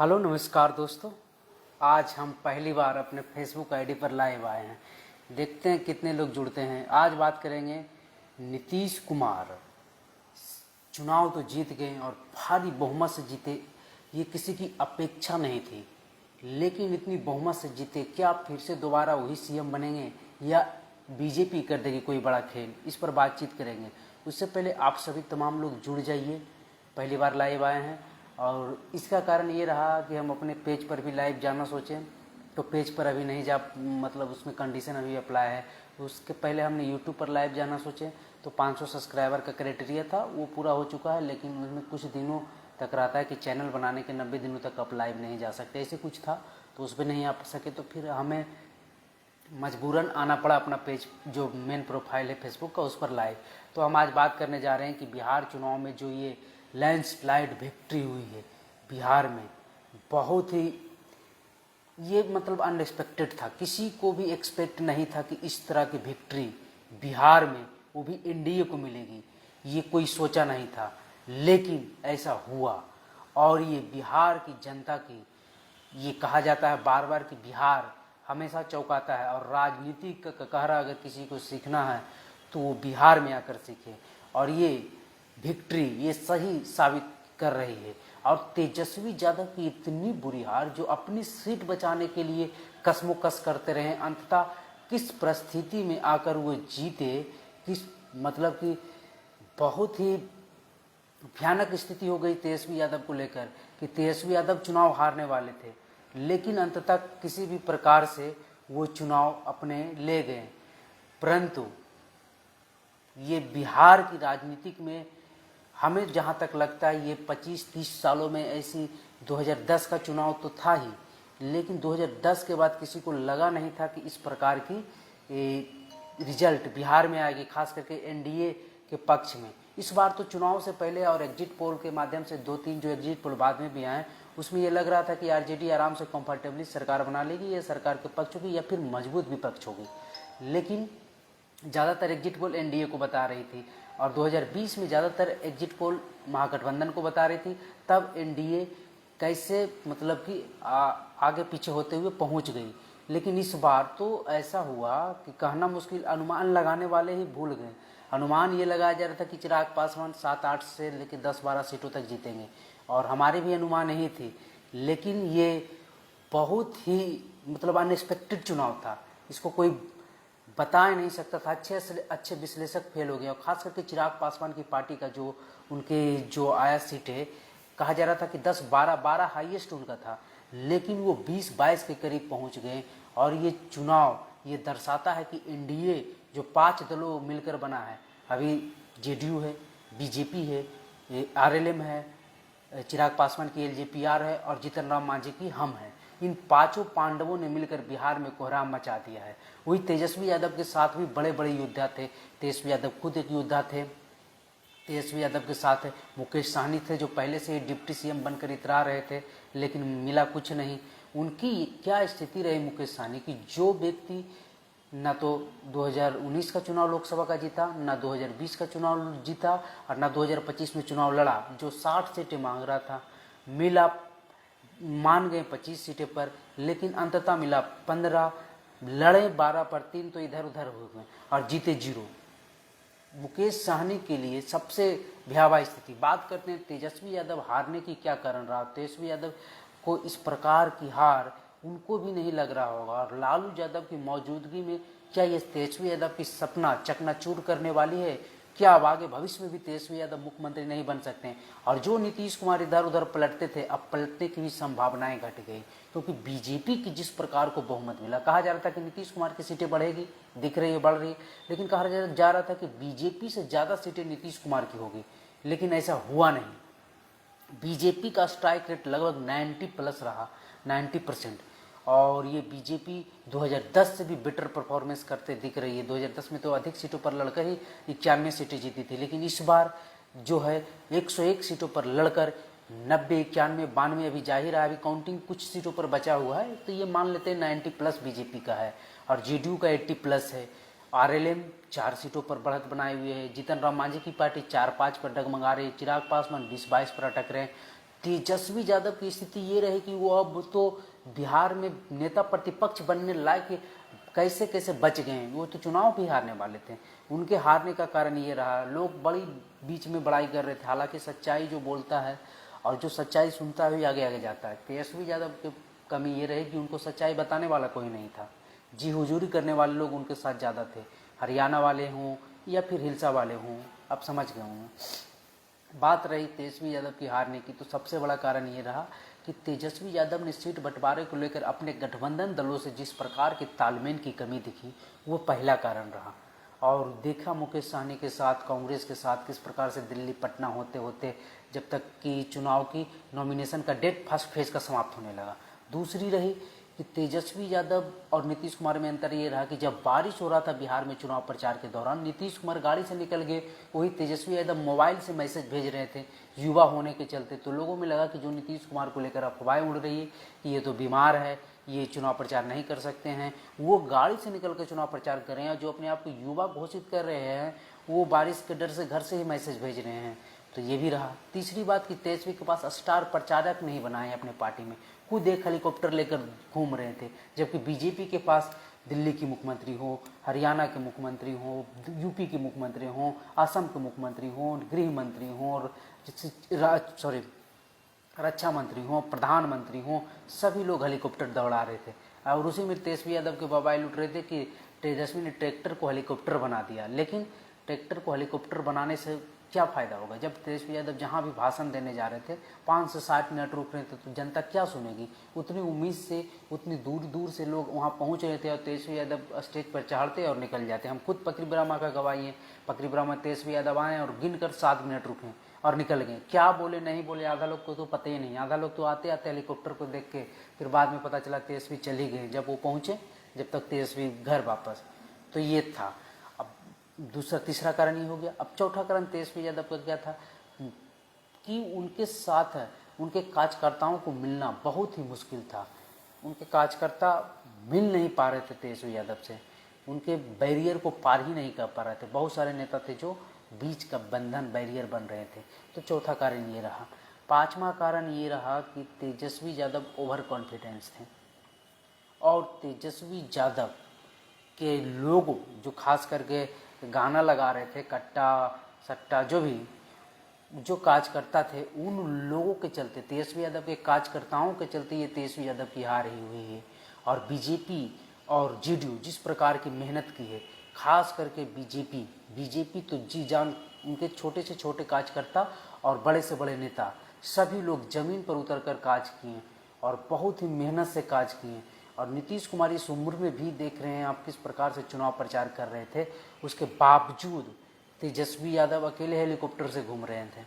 Hello नमस्कार दोस्तों। आज हम पहली बार अपने फेसबुक आईडी पर लाइव आए हैं। देखते हैं कितने लोग जुड़ते हैं। आज बात करेंगे नीतीश कुमार चुनाव तो जीत गए और भारी बहुमत से जीते। ये किसी की अपेक्षा नहीं थी, लेकिन इतनी बहुमत से जीते। क्या फिर से दोबारा वही सीएम बनेंगे या बीजेपी कर देगी कोई बड़ा खेल? इस पर बातचीत करेंगे। उससे पहले आप सभी तमाम लोग जुड़ जाइए। पहली बार लाइव आए हैं और इसका कारण ये रहा कि हम अपने पेज पर भी लाइव जाना सोचें तो पेज पर अभी नहीं जा, मतलब उसमें कंडीशन अभी अप्लाई है। उसके पहले हमने यूट्यूब पर लाइव जाना सोचे तो 500 सब्सक्राइबर का क्राइटेरिया था, वो पूरा हो चुका है, लेकिन उसमें कुछ दिनों तक रहता है कि चैनल बनाने के 90 दिनों तक आप लाइव नहीं जा सकते, ऐसे कुछ था। तो उस पर नहीं आ सके तो फिर हमें मजबूरन आना पड़ा अपना पेज जो मेन प्रोफाइल है फेसबुक का उस पर लाइव। तो हम आज बात करने जा रहे हैं कि बिहार चुनाव में जो ये लैंडस्लाइड विक्ट्री हुई है बिहार में, बहुत ही ये मतलब अनएक्सपेक्टेड था। किसी को भी एक्सपेक्ट नहीं था कि इस तरह की विक्ट्री बिहार में, वो भी एनडीए को मिलेगी। ये कोई सोचा नहीं था, लेकिन ऐसा हुआ। और ये बिहार की जनता की, ये कहा जाता है बार बार कि बिहार हमेशा चौंकाता है और राजनीति का कहरा अगर किसी को सीखना है तो वो बिहार में आकर सीखे। और ये विक्ट्री ये सही साबित कर रही है। और तेजस्वी यादव की इतनी बुरी हार, जो अपनी सीट बचाने के लिए कसमोकस करते रहे, अंततः किस परिस्थिति में आकर वो जीते, किस मतलब कि बहुत ही भयानक स्थिति हो गई तेजस्वी यादव को लेकर कि तेजस्वी यादव चुनाव हारने वाले थे, लेकिन अंततः किसी भी प्रकार से वो चुनाव अपने ले गए। परंतु ये बिहार की राजनीतिक में हमें जहाँ तक लगता है ये 25-30 सालों में ऐसी 2010 का चुनाव तो था ही, लेकिन 2010 के बाद किसी को लगा नहीं था कि इस प्रकार की रिजल्ट बिहार में आएगी, खास करके एनडीए के पक्ष में। इस बार तो चुनाव से पहले और एग्जिट पोल के माध्यम से 2-3 जो एग्जिट पोल बाद में भी आए, उसमें ये लग रहा था कि आरजेडी आराम से कंफर्टेबली सरकार बना लेगी, ये सरकार के पक्ष होगी या फिर मजबूत विपक्ष होगी। लेकिन ज़्यादातर एग्जिट पोल एनडीए को बता रही थी और 2020 में ज़्यादातर एग्जिट पोल महागठबंधन को बता रही थी। तब एनडीए कैसे मतलब कि आगे पीछे होते हुए पहुंच गई। लेकिन इस बार तो ऐसा हुआ कि कहना मुश्किल, अनुमान लगाने वाले ही भूल गए। अनुमान ये लगाया जा रहा था कि चिराग पासवान 7-8 से लेकर 10-12 सीटों तक जीतेंगे और हमारे भी अनुमान यही थी। लेकिन ये बहुत ही मतलब अनएक्सपेक्टेड चुनाव था, इसको कोई बता नहीं सकता था। अच्छे से अच्छे विश्लेषक फेल हो गए और खास करके चिराग पासवान की पार्टी का जो उनके जो आया सीटें, कहा जा रहा था कि 10-12 हाईएस्ट उनका था, लेकिन वो 20-22 के करीब पहुंच गए। और ये चुनाव ये दर्शाता है कि एनडीए जो 5 दलों मिलकर बना है, अभी जेडीयू है, बीजेपी है, आरएलएम है, चिराग पासवान की एलजेपीआर है और जीतन राम मांझी की हम है, इन 5 पांडवों ने मिलकर बिहार में कोहराम मचा दिया है। वही तेजस्वी यादव के साथ भी बड़े बड़े योद्धा थे। तेजस्वी यादव खुद एक योद्धा थे। तेजस्वी यादव के साथ मुकेश सहनी थे, जो पहले से ही डिप्टी सीएम बनकर इतरा रहे थे, लेकिन मिला कुछ नहीं। उनकी क्या स्थिति रही मुकेश सहनी की, जो व्यक्ति न तो 2019 का चुनाव लोकसभा का जीता, न 2020 का चुनाव जीता और न 2025 में चुनाव लड़ा, जो 60 सीटें मांग रहा था, मिला, मान गए 25 सीटें पर, लेकिन अंततः मिला 15, लड़े 12 पर 3 तो इधर उधर हो गए और जीते 0। मुकेश सहनी के लिए सबसे भयावह स्थिति। बात करते हैं तेजस्वी यादव हारने की क्या कारण रहा। तेजस्वी यादव को इस प्रकार की हार उनको भी नहीं लग रहा होगा, और लालू यादव की मौजूदगी में क्या ये तेजस्वी यादव की सपना चकनाचूर करने वाली है? क्या अब आगे भविष्य में भी तेजस्वी यादव मुख्यमंत्री नहीं बन सकते हैं? और जो नीतीश कुमार इधर उधर पलटते थे, अब पलटने की भी संभावनाएं घट गई, क्योंकि बीजेपी की जिस प्रकार को बहुमत मिला, कहा जा रहा था कि नीतीश कुमार की सीटें बढ़ेगी, दिख रही है बढ़ रही है, लेकिन कहा जा रहा था कि बीजेपी से ज़्यादा सीटें नीतीश कुमार की होगी, लेकिन ऐसा हुआ नहीं। बीजेपी का स्ट्राइक रेट लगभग 90+ रहा, 90%। और ये बीजेपी 2010 से भी बेटर परफॉर्मेंस करते दिख रही है। 2010 में तो अधिक सीटों पर लड़कर ही 91 सीटें जीती थी, लेकिन इस बार जो है 101 सीटों पर लड़कर 90, 91, 92 अभी जा ही रहा है। अभी काउंटिंग कुछ सीटों पर बचा हुआ है, तो ये मान लेते हैं 90+ बीजेपी का है और जेडीयू का 80+ है। आरएलएम 4 सीटों पर बढ़त बनाए हुए है। जीतन राम मांझी की पार्टी 4-5 पर डगमगा रही है। चिराग पासवान 20-22 पर अटक रहे हैं। तेजस्वी यादव की स्थिति ये रही कि वो अब तो बिहार में नेता प्रतिपक्ष बनने लायक कैसे कैसे बच गए। वो तो चुनाव भी हारने वाले थे। उनके हारने का कारण ये रहा, लोग बड़ी बीच में बड़ाई कर रहे थे। हालांकि सच्चाई जो बोलता है और जो सच्चाई सुनता है आगे आगे जाता है। तेजस्वी यादव की कमी ये रही कि उनको सच्चाई बताने वाला कोई नहीं था। जी हुजूरी करने वाले लोग उनके साथ ज़्यादा थे, हरियाणा वाले हों या फिर हिलसा वाले हों। अब समझ गए होंगे। बात रही तेजस्वी यादव की हारने की, तो सबसे बड़ा कारण ये रहा कि तेजस्वी यादव ने सीट बंटवारे को लेकर अपने गठबंधन दलों से जिस प्रकार की तालमेल की कमी दिखी, वो पहला कारण रहा। और देखा मुकेश सहनी के साथ, कांग्रेस के साथ किस प्रकार से दिल्ली पटना होते होते जब तक कि चुनाव की नॉमिनेशन का डेट फर्स्ट फेज का समाप्त होने लगा। दूसरी रही कि तेजस्वी यादव और नीतीश कुमार में अंतर ये रहा कि जब बारिश हो रहा था बिहार में चुनाव प्रचार के दौरान, नीतीश कुमार गाड़ी से निकल गए, वही तेजस्वी यादव मोबाइल से मैसेज भेज रहे थे युवा होने के चलते। तो लोगों में लगा कि जो नीतीश कुमार को लेकर अफवाहें उड़ रही है कि ये तो बीमार है, ये चुनाव प्रचार नहीं कर सकते हैं, वो गाड़ी से निकल कर चुनाव प्रचार कर रहे हैं। जो अपने आप को युवा घोषित कर रहे हैं वो बारिश के डर से घर से ही मैसेज भेज रहे हैं। तो ये भी रहा। तीसरी बात कि तेजस्वी के पास स्टार प्रचारक नहीं बनाए अपने पार्टी में, खुद एक हेलीकॉप्टर लेकर घूम रहे थे। जबकि बीजेपी के पास दिल्ली की मुख्यमंत्री हो, हरियाणा के मुख्यमंत्री हो, यूपी के मुख्यमंत्री हो, असम के मुख्यमंत्री हो, गृह मंत्री हो और रक्षा मंत्री हो, प्रधानमंत्री हो, सभी लोग हेलीकॉप्टर दौड़ा रहे थे। और उसी में तेजस्वी यादव के बवाल उठ रहे थे कि तेजस्वी ने ट्रैक्टर को हेलीकॉप्टर बना दिया। लेकिन ट्रैक्टर को हेलीकॉप्टर बनाने से क्या फ़ायदा होगा जब तेजस्वी यादव जहाँ भी भाषण देने जा रहे थे 5 से 60 मिनट रुक रहे थे, तो जनता क्या सुनेगी। उतनी उम्मीद से उतनी दूर दूर से लोग वहाँ पहुँच रहे थे और तेजस्वी यादव स्टेज पर चढ़ते और निकल जाते। हम खुद पकरी ब्राह्मा का गवाही हैं। पकरी ब्राह्मा तेजस्वी यादव आए और गिन कर 7 मिनट रुके और निकल गए। क्या बोले नहीं बोले आधा लोग को तो पता ही नहीं। आधा लोग तो आते आते हेलीकॉप्टर को देख के फिर बाद में पता चला तेजस्वी चली गई जब वो पहुँचे, जब तक तेजस्वी घर वापस। तो ये था। दूसरा तीसरा कारण ये हो गया। अब चौथा कारण तेजस्वी यादव का क्या था कि उनके साथ उनके कार्यकर्ताओं को मिलना बहुत ही मुश्किल था। उनके कार्यकर्ता मिल नहीं पा रहे थे तेजस्वी यादव से, उनके बैरियर को पार ही नहीं कर पा रहे थे। बहुत सारे नेता थे जो बीच का बंधन बैरियर बन रहे थे। तो चौथा कारण ये रहा। पांचवा कारण ये रहा कि तेजस्वी यादव ओवर कॉन्फिडेंस थे और तेजस्वी यादव के लोगों जो खास करके गाना लगा रहे थे, कट्टा सट्टा जो भी जो कार्यकर्ता थे, उन लोगों के चलते, तेजस्वी यादव के कार्यकर्ताओं के चलते ये तेजस्वी यादव की हार ही हुई है। और बीजेपी और जेडीयू जिस प्रकार की मेहनत की है, खास करके बीजेपी तो जी जान, उनके छोटे से छोटे कार्यकर्ता और बड़े से बड़े नेता सभी लोग जमीन पर उतर कर काज किए और बहुत ही मेहनत से काज किए। और नीतीश कुमार इस उम्र में भी देख रहे हैं आप किस प्रकार से चुनाव प्रचार कर रहे थे, उसके बावजूद तेजस्वी यादव अकेले हेलीकॉप्टर से घूम रहे थे।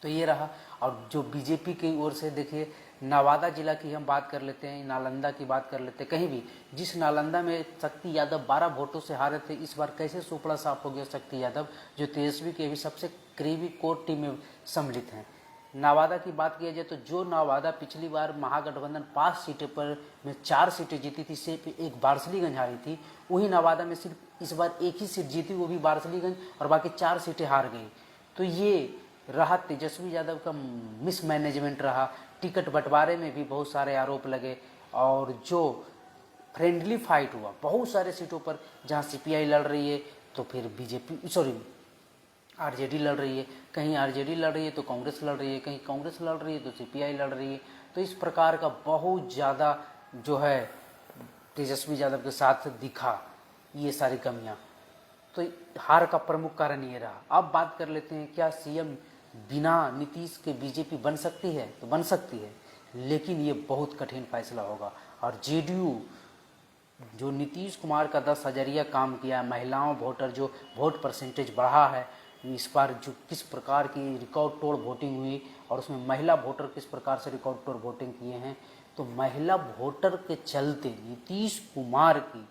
तो ये रहा। और जो बीजेपी की ओर से देखिए, नवादा जिला की हम बात कर लेते हैं, नालंदा की बात कर लेते हैं, कहीं भी जिस नालंदा में शक्ति यादव 12 वोटों से हारे थे, इस बार कैसे सुपड़ा साफ हो गया शक्ति यादव, जो तेजस्वी के भी सबसे करीबी कोर टीम में सम्मिलित हैं। नवादा की बात किया जाए तो जो नवादा पिछली बार महागठबंधन 5 सीटें पर में 4 सीटें जीती थी, सिर्फ एक बारसलीगंज हारी थी, वही नवादा में सिर्फ इस बार एक ही सीट जीती, वो भी बारसलीगंज, और बाकी 4 सीटें हार गई। तो ये रहा तेजस्वी यादव का मिसमैनेजमेंट रहा। टिकट बंटवारे में भी बहुत सारे आरोप लगे और जो फ्रेंडली फाइट हुआ बहुत सारे सीटों पर, जहाँ सीपीआई लड़ रही है तो फिर आरजेडी लड़ रही है, कहीं आरजेडी लड़ रही है तो कांग्रेस लड़ रही है, कहीं कांग्रेस लड़ रही है तो सीपीआई लड़ रही है। तो इस प्रकार का बहुत ज़्यादा जो है तेजस्वी यादव के साथ दिखा ये सारी कमियां। तो हार का प्रमुख कारण ये रहा। अब बात कर लेते हैं, क्या सीएम बिना नीतीश के बीजेपी बन सकती है? तो बन सकती है, लेकिन ये बहुत कठिन फैसला होगा। और जेडीयू जो नीतीश कुमार का 10 हज़ारिया काम किया, महिलाओं वोटर जो वोट परसेंटेज बढ़ा है, इस बार जो किस प्रकार की रिकॉर्ड तोड़ वोटिंग हुई और उसमें महिला वोटर किस प्रकार से रिकॉर्ड तोड़ वोटिंग किए हैं, तो महिला वोटर के चलते नीतीश कुमार की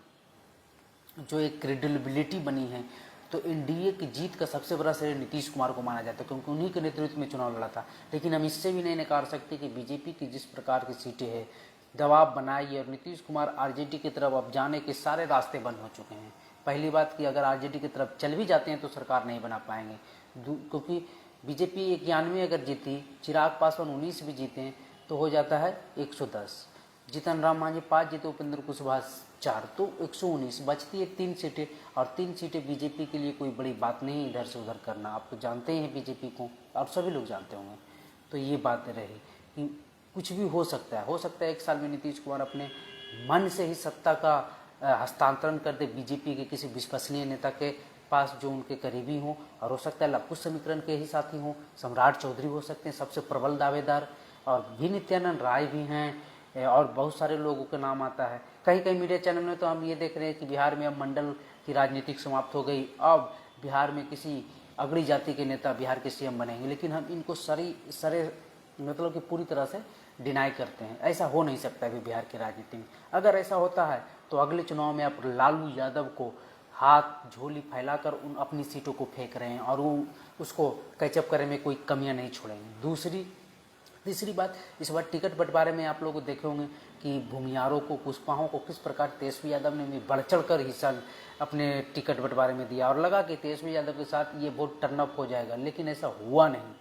जो एक क्रेडिबिलिटी बनी है, तो एनडीए की जीत का सबसे बड़ा श्रेय नीतीश कुमार को माना जाता है, क्योंकि उन्हीं के नेतृत्व में चुनाव लड़ा था। लेकिन हम इससे भी नहीं नकार सकते कि बीजेपी की जिस प्रकार की सीटें हैं, दबाव बनाई और नीतीश कुमार आरजेडी की तरफ अब जाने के सारे रास्ते बंद हो चुके हैं। पहली बात कि अगर आरजेडी की तरफ चल भी जाते हैं तो सरकार नहीं बना पाएंगे, क्योंकि बीजेपी 91 अगर जीती, चिराग पासवान 19 भी जीते तो हो जाता है 110। जीतन राम मांझी 5 जीते, उपेंद्र कुशवाहा 4, तो 119 बचती है 3 सीटें। और 3 सीटें बीजेपी के लिए कोई बड़ी बात नहीं इधर से उधर करना। आप तो जानते हैं बीजेपी को, आप सभी लोग जानते होंगे। तो ये बात रही कि कुछ भी हो सकता है 1 साल में नीतीश कुमार अपने मन से ही सत्ता का हस्तांतरण कर दे बीजेपी के किसी विश्वसनीय नेता के पास जो उनके करीबी हों, और हो सकता है लघु समीकरण के ही साथी हों। सम्राट चौधरी हो सकते हैं सबसे प्रबल दावेदार, और भी नित्यानंद राय भी हैं, और बहुत सारे लोगों का नाम आता है। कई कई मीडिया चैनल में तो हम ये देख रहे हैं कि बिहार में अब मंडल की राजनीतिक समाप्त हो गई, अब बिहार में किसी अगड़ी जाति के नेता बिहार के सीएम बनेंगे। लेकिन हम इनको सरे मतलब कि पूरी तरह से डिनाई करते हैं। ऐसा हो नहीं सकता अभी बिहार की राजनीति में। अगर ऐसा होता है तो अगले चुनाव में आप लालू यादव को हाथ झोली फैलाकर उन अपनी सीटों को फेंक रहे हैं, और वो उसको कैचअप करने में कोई कमियां नहीं छोड़ेंगे। तीसरी बात, इस बार टिकट बंटवारे में आप लोग देखे होंगे कि भूमियारों को, कुशवाहों को किस प्रकार तेजस्वी यादव ने भी बढ़ चढ़ कर हिस्सा अपने टिकट बंटवारे में दिया, और लगा कि तेजस्वी यादव के साथ ये वोट टर्न अप हो जाएगा। लेकिन ऐसा हुआ नहीं।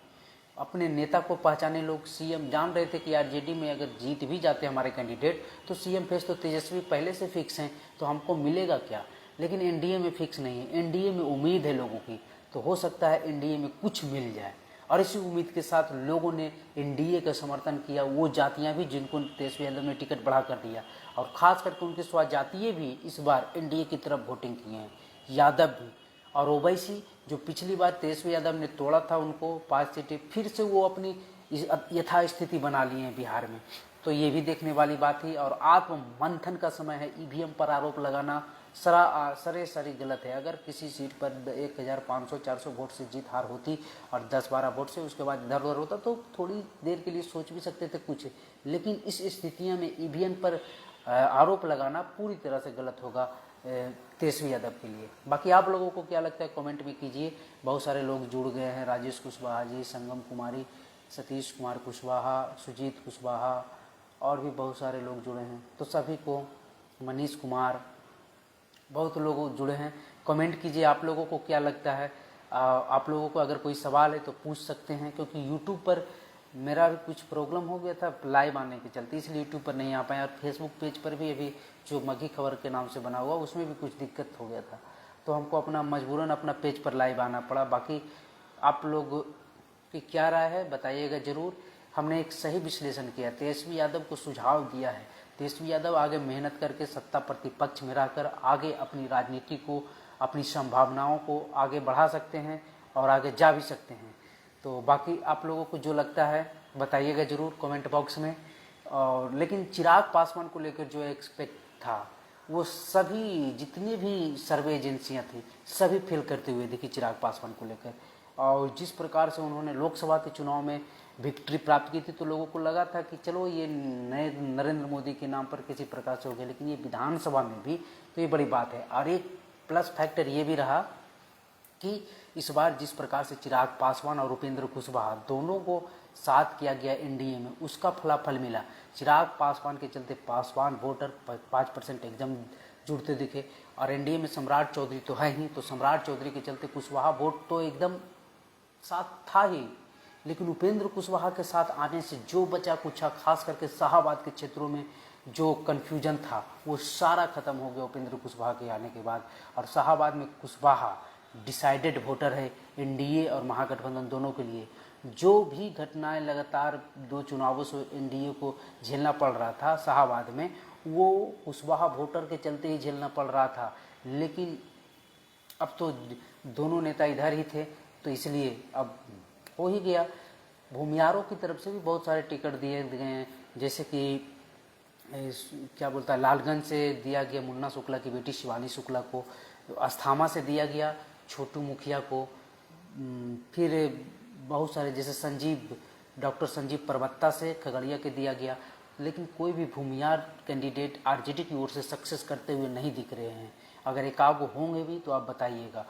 अपने नेता को पहचाने लोग, सीएम जान रहे थे कि आरजेडी में अगर जीत भी जाते हमारे कैंडिडेट तो सीएम फेस तो तेजस्वी पहले से फिक्स हैं, तो हमको मिलेगा क्या। लेकिन एनडीए में फिक्स नहीं है, एनडीए में उम्मीद है लोगों की, तो हो सकता है एनडीए में कुछ मिल जाए। और इसी उम्मीद के साथ लोगों ने एनडीए का समर्थन किया, वो जातियां भी जिनको तेजस्वी यादव ने टिकट बढ़ा कर दिया, और खास करके उनके स्वजातीय भी इस बार एनडीए की तरफ वोटिंग किए हैं, यादव भी। और ओवैसी जो पिछली बार तेजस्वी यादव ने तोड़ा था उनको 5 सीटें, फिर से वो अपनी यथास्थिति बना लिए हैं बिहार में। तो ये भी देखने वाली बात थी। और आत्म मंथन का समय है। ईवीएम पर आरोप लगाना सरासरी गलत है। अगर किसी सीट पर 1500-400 वोट से जीत हार होती और 10-12 वोट से उसके बाद इधर उधर होता तो थोड़ी देर के लिए सोच भी सकते थे कुछ। लेकिन इस स्थितियों में ईवीएम पर आरोप लगाना पूरी तरह से गलत होगा तेजस्वी यादव के लिए। बाकी आप लोगों को क्या लगता है कमेंट में कीजिए। बहुत सारे लोग जुड़ गए हैं, राजेश कुशवाहा जी, संगम कुमारी, सतीश कुमार कुशवाहा, सुजीत कुशवाहा, और भी बहुत सारे लोग जुड़े हैं। तो सभी को, मनीष कुमार, बहुत लोग जुड़े हैं। कमेंट कीजिए आप लोगों को क्या लगता है। आप लोगों को अगर कोई सवाल है तो पूछ सकते हैं, क्योंकि यूट्यूब पर मेरा भी कुछ प्रॉब्लम हो गया था लाइव आने के चलते, इसलिए यूट्यूब पर नहीं आ पाया। और फेसबुक पेज पर भी अभी जो मघी खबर के नाम से बना हुआ उसमें भी कुछ दिक्कत हो गया था, तो हमको अपना मजबूरन अपना पेज पर लाइव आना पड़ा। बाकी आप लोग की क्या राय है बताइएगा ज़रूर। हमने एक सही विश्लेषण किया, तेजस्वी यादव को सुझाव दिया है। तेजस्वी यादव आगे मेहनत करके सत्ता प्रतिपक्ष में रहकर आगे अपनी राजनीति को, अपनी संभावनाओं को आगे बढ़ा सकते हैं और आगे जा भी सकते हैं। तो बाकी आप लोगों को जो लगता है बताइएगा ज़रूर कमेंट बॉक्स में। और लेकिन चिराग पासवान को लेकर जो एक्सपेक्ट था वो सभी जितनी भी सर्वे एजेंसियां थी सभी फेल करते हुए देखी चिराग पासवान को लेकर। और जिस प्रकार से उन्होंने लोकसभा के चुनाव में विक्ट्री प्राप्त की थी तो लोगों को लगा था कि चलो ये नए नरेंद्र मोदी के नाम पर किसी प्रकार से हो गया। लेकिन ये विधानसभा में भी तो ये बड़ी बात है। और एक प्लस फैक्टर ये भी रहा कि इस बार जिस प्रकार से चिराग पासवान और उपेंद्र कुशवाहा दोनों को साथ किया गया एनडीए में, उसका फलाफल मिला। चिराग पासवान के चलते पासवान वोटर 5% एकदम जुड़ते दिखे। और एनडीए में सम्राट चौधरी तो है ही, तो सम्राट चौधरी के चलते कुशवाहा वोट तो एकदम साथ था ही। लेकिन उपेंद्र कुशवाहा के साथ आने से जो बचा कुचा, खास करके शाहाबाद के क्षेत्रों में जो कन्फ्यूजन था वो सारा खत्म हो गया उपेंद्र कुशवाहा के आने के बाद। और शाहाबाद में कुशवाहा डिसाइडेड वोटर है एनडीए और महागठबंधन दोनों के लिए। जो भी घटनाएं लगातार 2 चुनावों से एनडीए को झेलना पड़ रहा था शाहाबाद में, वो कुशवाहा वोटर के चलते ही झेलना पड़ रहा था। लेकिन अब तो दोनों नेता इधर ही थे, तो इसलिए अब हो ही गया। भूमियारों की तरफ से भी बहुत सारे टिकट दिए गए हैं, जैसे कि क्या बोलता है, लालगंज से दिया गया मुन्ना शुक्ला की बेटी शिवानी शुक्ला को, अस्थामा से दिया गया छोटू मुखिया को, फिर बहुत सारे जैसे डॉक्टर संजीव परबत्ता से खगड़िया के दिया गया। लेकिन कोई भी भूमियार कैंडिडेट आरजेडी की ओर से सक्सेस करते हुए नहीं दिख रहे हैं। अगर एकाध होंगे भी तो आप बताइएगा।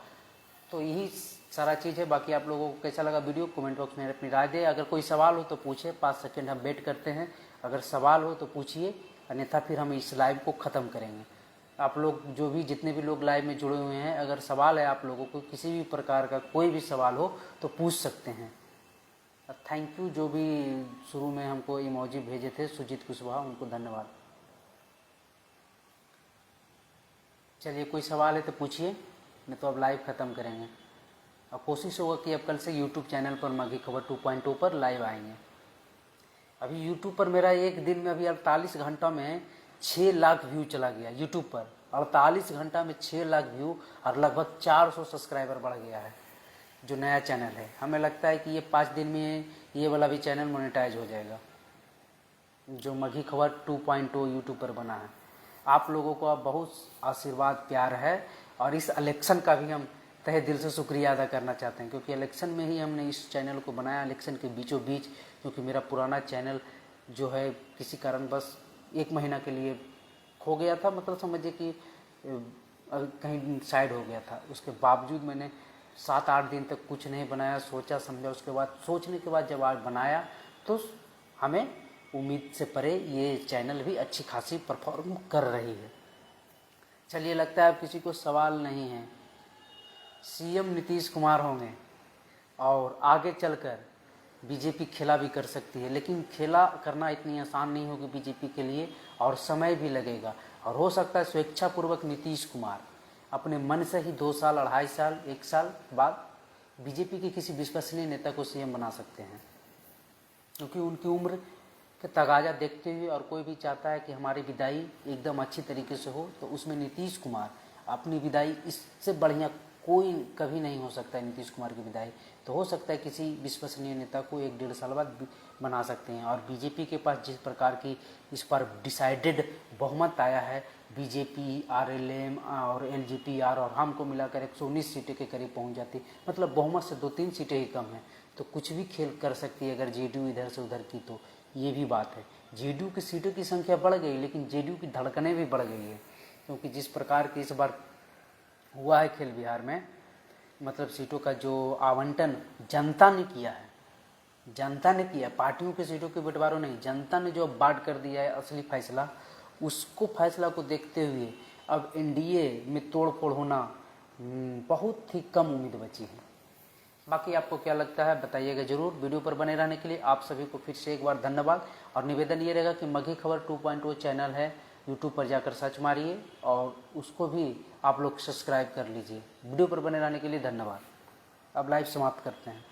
तो यही सारा चीज़ है। बाकी आप लोगों को कैसा लगा वीडियो कमेंट बॉक्स में अपनी राय दें। अगर कोई सवाल हो तो पूछे, 5 सेकंड हम वेट करते हैं। अगर सवाल हो तो पूछिए, अन्यथा फिर हम इस लाइव को ख़त्म करेंगे। आप लोग जो भी जितने भी लोग लाइव में जुड़े हुए हैं, अगर सवाल है आप लोगों को किसी भी प्रकार का कोई भी सवाल हो तो पूछ सकते हैं। थैंक यू जो भी शुरू में हमको इमोजी भेजे थे, सुजीत कुशवाहा, उनको धन्यवाद। चलिए कोई सवाल है तो पूछिए, नहीं तो अब लाइव ख़त्म करेंगे। अब कोशिश होगा कि अब कल से यूट्यूब चैनल पर माघी खबर 2.0 पर लाइव आएंगे। अभी यूट्यूब पर मेरा एक दिन में अभी 48 घंटा में 6 लाख व्यू चला गया यूट्यूब पर। 48 घंटा में 6 लाख व्यू और लगभग 400 सब्सक्राइबर बढ़ गया है, जो नया चैनल है। हमें लगता है कि ये 5 दिन में ये वाला भी चैनल मोनेटाइज हो जाएगा, जो माघी खबर 2.0 यूट्यूब पर बना है। आप लोगों को अब बहुत आशीर्वाद प्यार है, और इस इलेक्शन का भी हम तहे दिल से शुक्रिया अदा करना चाहते हैं, क्योंकि इलेक्शन में ही हमने इस चैनल को बनाया, इलेक्शन के बीचों बीच। क्योंकि मेरा पुराना चैनल जो है किसी कारण बस 1 महीना के लिए खो गया था, मतलब समझिए कि कहीं साइड हो गया था। उसके बावजूद मैंने 7-8 दिन तक कुछ नहीं बनाया, सोचा समझा, उसके बाद सोचने के बाद जब आज बनाया तो हमें उम्मीद से परे ये चैनल भी अच्छी खासी परफॉर्म कर रही है। चलिए, लगता है अब किसी को सवाल नहीं है। सीएम नीतीश कुमार होंगे और आगे चलकर बीजेपी खेला भी कर सकती है, लेकिन खेला करना इतनी आसान नहीं होगी बीजेपी के लिए, और समय भी लगेगा। और हो सकता है स्वेच्छापूर्वक नीतीश कुमार अपने मन से ही 2 साल, 2.5 साल, 1 साल बाद बीजेपी के किसी विश्वसनीय नेता को सीएम बना सकते हैं, क्योंकि उनकी उम्र के तगाजा देखते हुए, और कोई भी चाहता है कि हमारी विदाई एकदम अच्छी तरीके से हो, तो उसमें नीतीश कुमार अपनी विदाई, इससे बढ़िया कोई कभी नहीं हो सकता है नीतीश कुमार की विदाई। तो हो सकता है किसी विश्वसनीय नेता को 1-1.5 साल बाद बना सकते हैं। और बीजेपी के पास जिस प्रकार की इस पर डिसाइडेड बहुमत आया है, बीजेपी, आरएलएम और एलजेपीआर और हमको मिलाकर 119 सीटें के करीब पहुंच जाती, मतलब बहुमत से 2-3 सीटें ही कम हैं, तो कुछ भी खेल कर सकती है अगर जेडीयू इधर से उधर की। तो ये भी बात है, जेडीयू की सीटों की संख्या बढ़ गई, लेकिन जेडीयू की धड़कनें भी बढ़ गई है, क्योंकि जिस प्रकार की इस बार हुआ है खेल बिहार में, मतलब सीटों का जो आवंटन जनता ने किया है, जनता ने किया, पार्टियों के सीटों के बंटवारों नहीं, जनता ने जो बांट कर दिया है असली फैसला, उसको फैसला को देखते हुए अब एनडीए में तोड़ फोड़ होना बहुत ही कम उम्मीद बची है। बाकी आपको क्या लगता है बताइएगा जरूर। वीडियो पर बने रहने के लिए आप सभी को फिर से एक बार धन्यवाद, और निवेदन ये रहेगा कि माघी खबर 2.0 चैनल है, यूट्यूब पर जाकर सर्च मारिए और उसको भी आप लोग सब्सक्राइब कर लीजिए। वीडियो पर बने रहने के लिए धन्यवाद। अब लाइव समाप्त करते हैं।